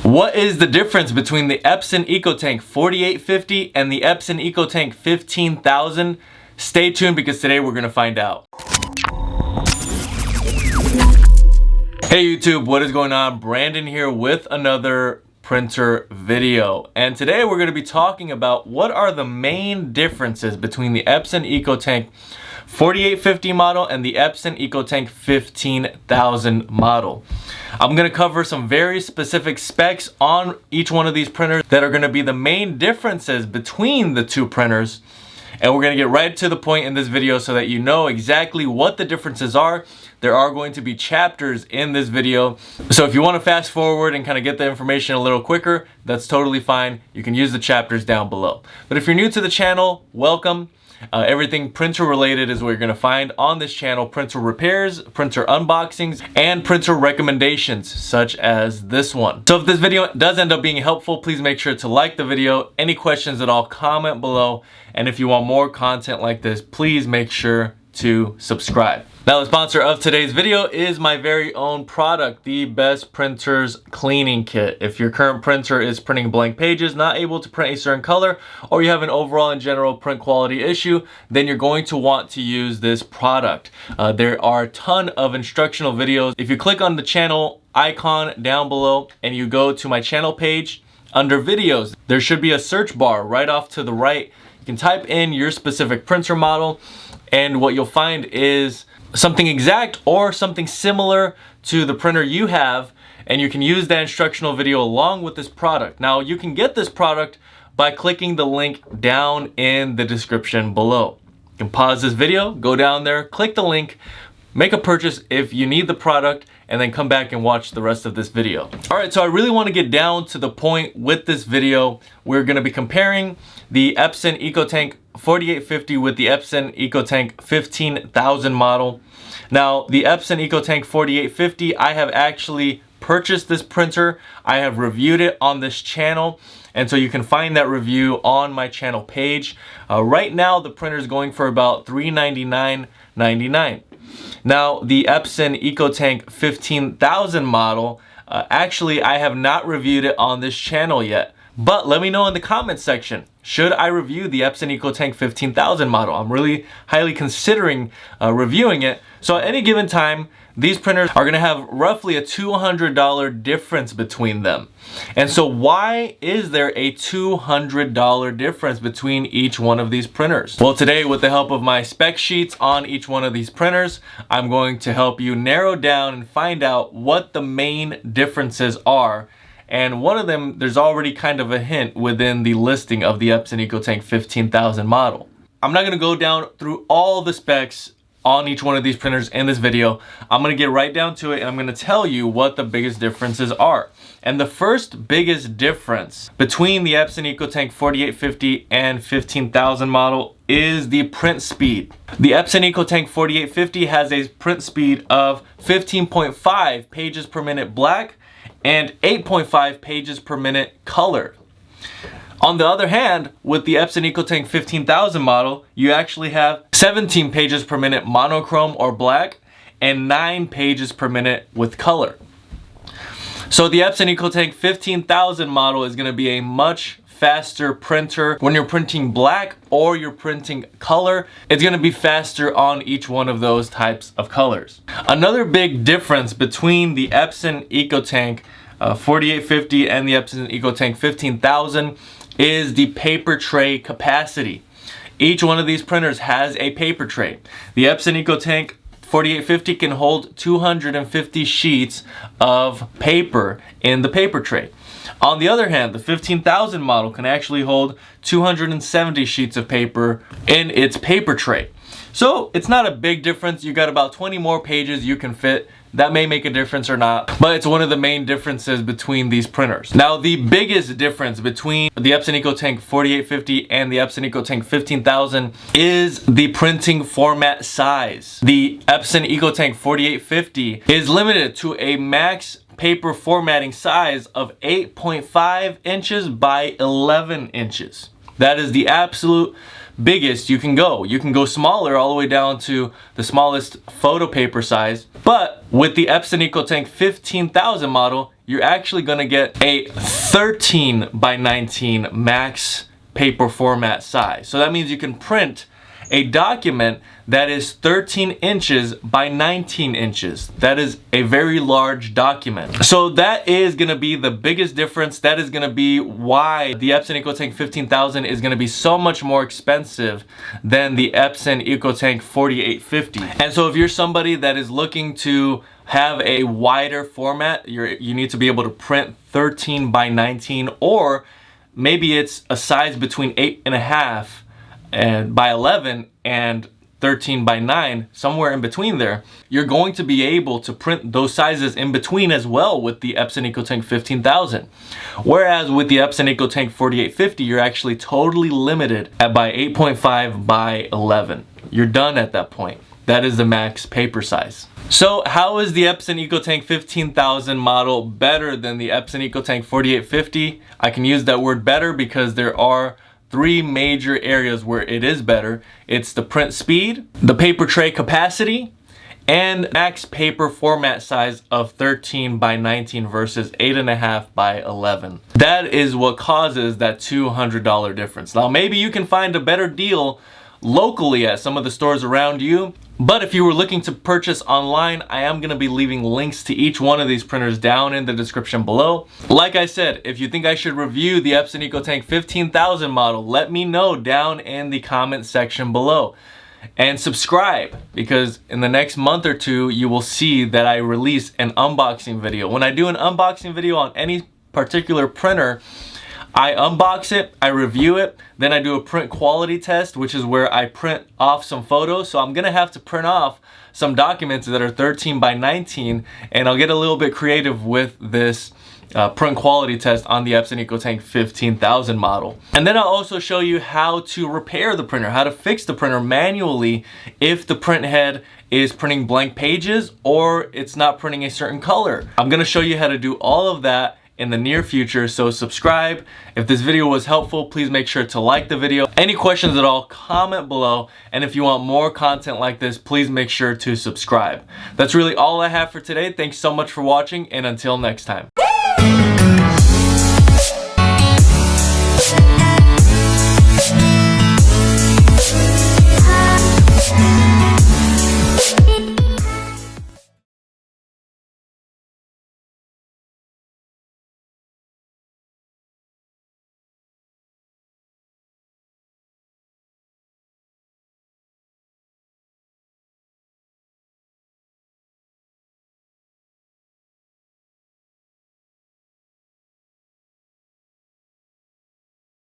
What is the difference between the Epson EcoTank 4850 and the Epson EcoTank 15000? Stay tuned because today we're gonna find out. Hey YouTube, what is going on? Brandon here with another printer video. And today we're gonna be talking about what are the main differences between the Epson EcoTank 4850 model and the Epson EcoTank 15000 model. I'm going to cover some very specific specs on each one of these printers that are going to be the main differences between the two printers. And we're going to get right to the point in this video so that you know exactly what the differences are. There are going to be chapters in this video. So if you want to fast forward and kind of get the information a little quicker, that's totally fine. You can use the chapters down below. But if you're new to the channel, welcome. Everything printer related is what you're going to find on this channel. Printer repairs, printer unboxings, and printer recommendations such as this one. So if this video does end up being helpful, please make sure to like the video. Any questions at all, comment below. And if you want more content like this, please make sure to subscribe. Now the sponsor of today's video is my very own product, the Best Printers Cleaning Kit. If your current printer is printing blank pages, not able to print a certain color, or you have an overall and general print quality issue, then you're going to want to use this product. There are a ton of instructional videos. If you click on the channel icon down below and you go to my channel page, under videos, there should be a search bar right off to the right. You can type in your specific printer model, and what you'll find is something exact or something similar to the printer you have, and you can use that instructional video along with this product. Now you can get this product by clicking the link down in the description below. You can pause this video, go down there, click the link, make a purchase if you need the product, and then come back and watch the rest of this video. All right, so I really want to get down to the point with this video. We're going to be comparing the Epson EcoTank 4850 with the Epson EcoTank 15000 model. Now, the Epson EcoTank 4850, I have actually purchased this printer. I have reviewed it on this channel, and so you can find that review on my channel page. Right now, the printer is going for about $399.99. Now, the Epson EcoTank 15000 model, actually, I have not reviewed it on this channel yet. But let me know in the comments section, should I review the Epson EcoTank 15000 model? I'm really highly considering reviewing it. So at any given time, these printers are going to have roughly a $200 difference between them. And so why is there a $200 difference between each one of these printers? Well, today, with the help of my spec sheets on each one of these printers, I'm going to help you narrow down and find out what the main differences are. And one of them, there's already kind of a hint within the listing of the Epson EcoTank 15000 model. I'm not going to go down through all the specs on each one of these printers in this video. I'm going to get right down to it, and I'm going to tell you what the biggest differences are. And the first biggest difference between the Epson EcoTank 4850 and 15000 model is the print speed. The Epson EcoTank 4850 has a print speed of 15.5 pages per minute black and 8.5 pages per minute color. On the other hand, with the Epson EcoTank 15000 model, you actually have 17 pages per minute monochrome or black and 9 pages per minute with color. So the Epson EcoTank 15000 model is going to be a much faster printer. When you're printing black or you're printing color, it's going to be faster on each one of those types of colors. Another big difference between the Epson EcoTank 4850 and the Epson EcoTank 15000 is the paper tray capacity. Each one of these printers has a paper tray. The Epson EcoTank 4850 can hold 250 sheets of paper in the paper tray. On the other hand, the 15000 model can actually hold 270 sheets of paper in its paper tray. So it's not a big difference. You got about 20 more pages you can fit. That may make a difference or not, but it's one of the main differences between these printers. Now, the biggest difference between the Epson EcoTank 4850 and the Epson EcoTank 15000 is the printing format size. The Epson EcoTank 4850 is limited to a max paper formatting size of 8.5 inches by 11 inches. That is the absolute biggest you can go. You can go smaller all the way down to the smallest photo paper size. But with the Epson EcoTank 15,000 model, you're actually gonna get a 13 by 19 max paper format size. So that means you can print a document that is 13 inches by 19 inches. That is a very large document. So that is gonna be the biggest difference. That is gonna be why the Epson EcoTank 15,000 is gonna be so much more expensive than the Epson EcoTank 4850. And so if you're somebody that is looking to have a wider format, you need to be able to print 13 by 19, or maybe it's a size between 8.5 and by 11 and 13 by 9, somewhere in between there, you're going to be able to print those sizes in between as well with the Epson EcoTank 15,000. Whereas with the Epson EcoTank 4850, you're actually totally limited at by 8.5 by 11. You're done at that point. That is the max paper size. So how is the Epson EcoTank 15,000 model better than the Epson EcoTank 4850? I can use that word better because there are three major areas where it is better. It's the print speed, the paper tray capacity, and max paper format size of 13 by 19 versus 8.5 by 11. That is what causes that $200 difference. Now maybe you can find a better deal locally at some of the stores around you, but if you were looking to purchase online, I am going to be leaving links to each one of these printers down in the description below. Like I said, if you think I should review the Epson EcoTank 15,000 model, let me know down in the comment section below. And subscribe, because in the next month or two, you will see that I release an unboxing video. When I do an unboxing video on any particular printer, I unbox it, I review it, then I do a print quality test, which is where I print off some photos. So I'm gonna have to print off some documents that are 13 by 19, and I'll get a little bit creative with this print quality test on the Epson EcoTank 15,000 model. And then I'll also show you how to repair the printer, how to fix the printer manually if the print head is printing blank pages or it's not printing a certain color. I'm gonna show you how to do all of that in the near future, so subscribe. If this video was helpful, please make sure to like the video. Any questions at all, comment below. And if you want more content like this, please make sure to subscribe. That's really all I have for today. Thanks so much for watching, and until next time.